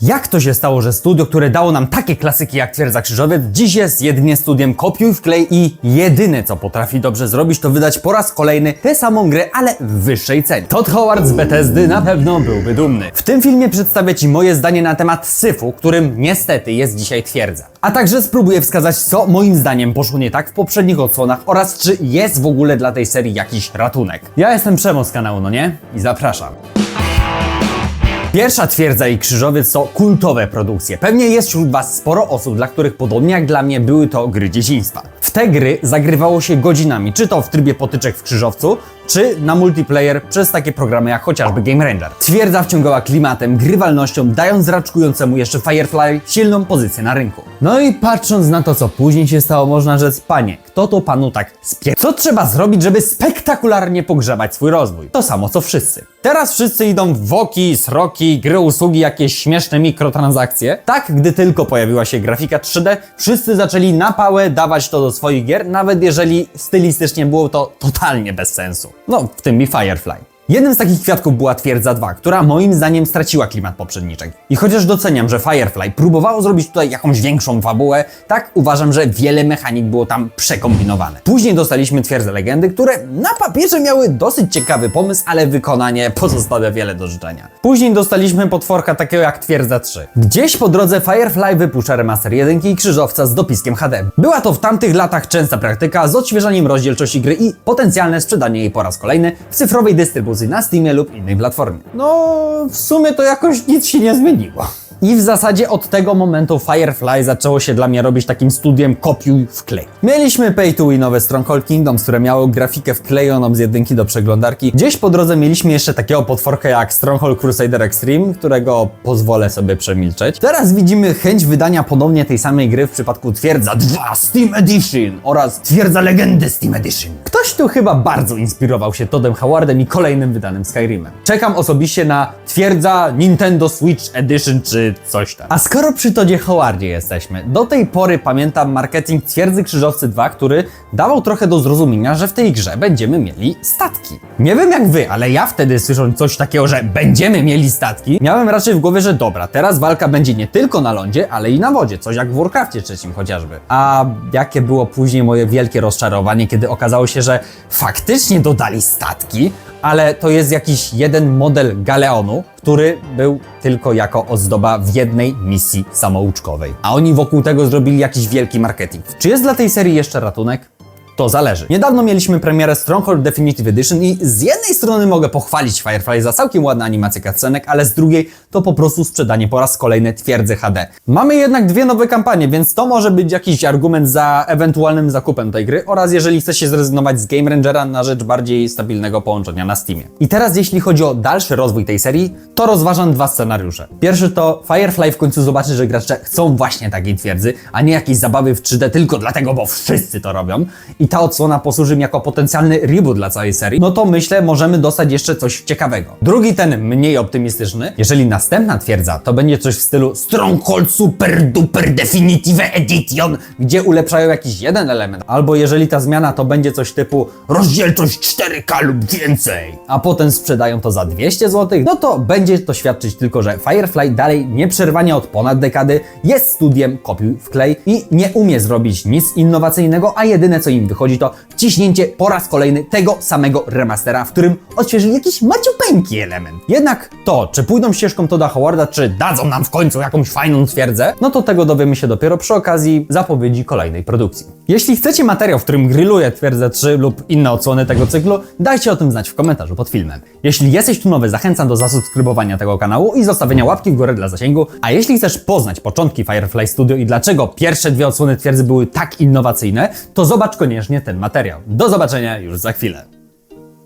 Jak to się stało, że studio, które dało nam takie klasyki jak Twierdza Krzyżowiec, dziś jest jedynie studiem kopiuj wklej i jedyne co potrafi dobrze zrobić, to wydać po raz kolejny tę samą grę, ale w wyższej cenie. Todd Howard z Bethesdy na pewno byłby dumny. W tym filmie przedstawię Ci moje zdanie na temat syfu, którym niestety jest dzisiaj Twierdza. A także spróbuję wskazać, co moim zdaniem poszło nie tak w poprzednich odsłonach oraz czy jest w ogóle dla tej serii jakiś ratunek. Ja jestem Przemo z kanału, no nie? I zapraszam. Pierwsza Twierdza i Krzyżowiec to kultowe produkcje. Pewnie jest wśród Was sporo osób, dla których podobnie jak dla mnie były to gry dzieciństwa. W te gry zagrywało się godzinami, czy to w trybie potyczek w Krzyżowcu, czy na multiplayer przez takie programy jak chociażby Game Ranger. Twierdza wciągała klimatem, grywalnością, dając raczkującemu jeszcze Firefly silną pozycję na rynku. No i patrząc na to, co później się stało, można rzec, panie, kto to panu tak Co trzeba zrobić, żeby spektakularnie pogrzebać swój rozwój? To samo co wszyscy. Teraz wszyscy idą w woki, sroki, gry, usługi, jakieś śmieszne mikrotransakcje. Tak, gdy tylko pojawiła się grafika 3D, wszyscy zaczęli na pałę dawać to do swoich gier, nawet jeżeli stylistycznie było to totalnie bez sensu. No, w tym mi Firefly. Jednym z takich kwiatków była Twierdza 2, która moim zdaniem straciła klimat poprzedniczek. I chociaż doceniam, że Firefly próbowało zrobić tutaj jakąś większą fabułę, tak uważam, że wiele mechanik było tam przekombinowane. Później dostaliśmy Twierdzę Legendy, które na papierze miały dosyć ciekawy pomysł, ale wykonanie pozostawia wiele do życzenia. Później dostaliśmy potworka takiego jak Twierdza 3. Gdzieś po drodze Firefly wypuszcza remaster 1 i Krzyżowca z dopiskiem HD. Była to w tamtych latach częsta praktyka z odświeżaniem rozdzielczości gry i potencjalne sprzedanie jej po raz kolejny w cyfrowej dystrybucji na Steamie lub innej platformie. No, w sumie to jakoś nic się nie zmieniło. I w zasadzie od tego momentu Firefly zaczęło się dla mnie robić takim studiem kopiuj wklej. Mieliśmy pay to winowe Stronghold Kingdoms, które miało grafikę wklejoną z jedynki do przeglądarki. Gdzieś po drodze mieliśmy jeszcze takiego potworka jak Stronghold Crusader Extreme, którego pozwolę sobie przemilczeć. Teraz widzimy chęć wydania ponownie tej samej gry w przypadku Twierdza 2 Steam Edition oraz Twierdza Legendy Steam Edition. Ktoś tu chyba bardzo inspirował się Toddem Howardem i kolejnym wydanym Skyrimem. Czekam osobiście na Twierdza Nintendo Switch Edition czy coś tam. A skoro przy Toddzie Howardzie jesteśmy, do tej pory pamiętam marketing Twierdzy Krzyżowcy 2, który dawał trochę do zrozumienia, że w tej grze będziemy mieli statki. Nie wiem jak wy, ale ja wtedy słysząc coś takiego, że będziemy mieli statki, miałem raczej w głowie, że dobra, teraz walka będzie nie tylko na lądzie, ale i na wodzie, coś jak w Warcraftie III chociażby. A jakie było później moje wielkie rozczarowanie, kiedy okazało się, że faktycznie dodali statki, ale to jest jakiś jeden model galeonu, który był tylko jako ozdoba w jednej misji samouczkowej. A oni wokół tego zrobili jakiś wielki marketing. Czy jest dla tej serii jeszcze ratunek? To zależy. Niedawno mieliśmy premierę Stronghold Definitive Edition i z jednej strony mogę pochwalić Firefly za całkiem ładne animacje cutscenek, ale z drugiej to po prostu sprzedanie po raz kolejny Twierdzy HD. Mamy jednak dwie nowe kampanie, więc to może być jakiś argument za ewentualnym zakupem tej gry oraz jeżeli chce się zrezygnować z Game Rangera na rzecz bardziej stabilnego połączenia na Steamie. I teraz jeśli chodzi o dalszy rozwój tej serii, to rozważam dwa scenariusze. Pierwszy to Firefly w końcu zobaczy, że gracze chcą właśnie takiej twierdzy, a nie jakiejś zabawy w 3D tylko dlatego, bo wszyscy to robią. I ta odsłona posłuży mi jako potencjalny reboot dla całej serii, no to myślę, możemy dostać jeszcze coś ciekawego. Drugi, ten mniej optymistyczny, jeżeli następna twierdza to będzie coś w stylu Stronghold Super Duper Definitive Edition, gdzie ulepszają jakiś jeden element, albo jeżeli ta zmiana to będzie coś typu rozdzielczość 4K lub więcej, a potem sprzedają to za 200 zł, no to będzie to świadczyć tylko, że Firefly dalej nieprzerwanie od ponad dekady jest studiem kopiuj wklej i nie umie zrobić nic innowacyjnego, a jedyne co im wychodzi to wciśnięcie po raz kolejny tego samego remastera, w którym odświeżyli jakiś maciupeńki element. Jednak to, czy pójdą ścieżką Todda Howarda, czy dadzą nam w końcu jakąś fajną twierdzę, no to tego dowiemy się dopiero przy okazji zapowiedzi kolejnej produkcji. Jeśli chcecie materiał, w którym grilluję Twierdzę 3 lub inne odsłony tego cyklu, dajcie o tym znać w komentarzu pod filmem. Jeśli jesteś tu nowy, zachęcam do zasubskrybowania tego kanału i zostawienia łapki w górę dla zasięgu, a jeśli chcesz poznać początki Firefly Studio i dlaczego pierwsze dwie odsłony Twierdzy były tak innowacyjne, to zobacz koniecznie ten materiał. Do zobaczenia już za chwilę.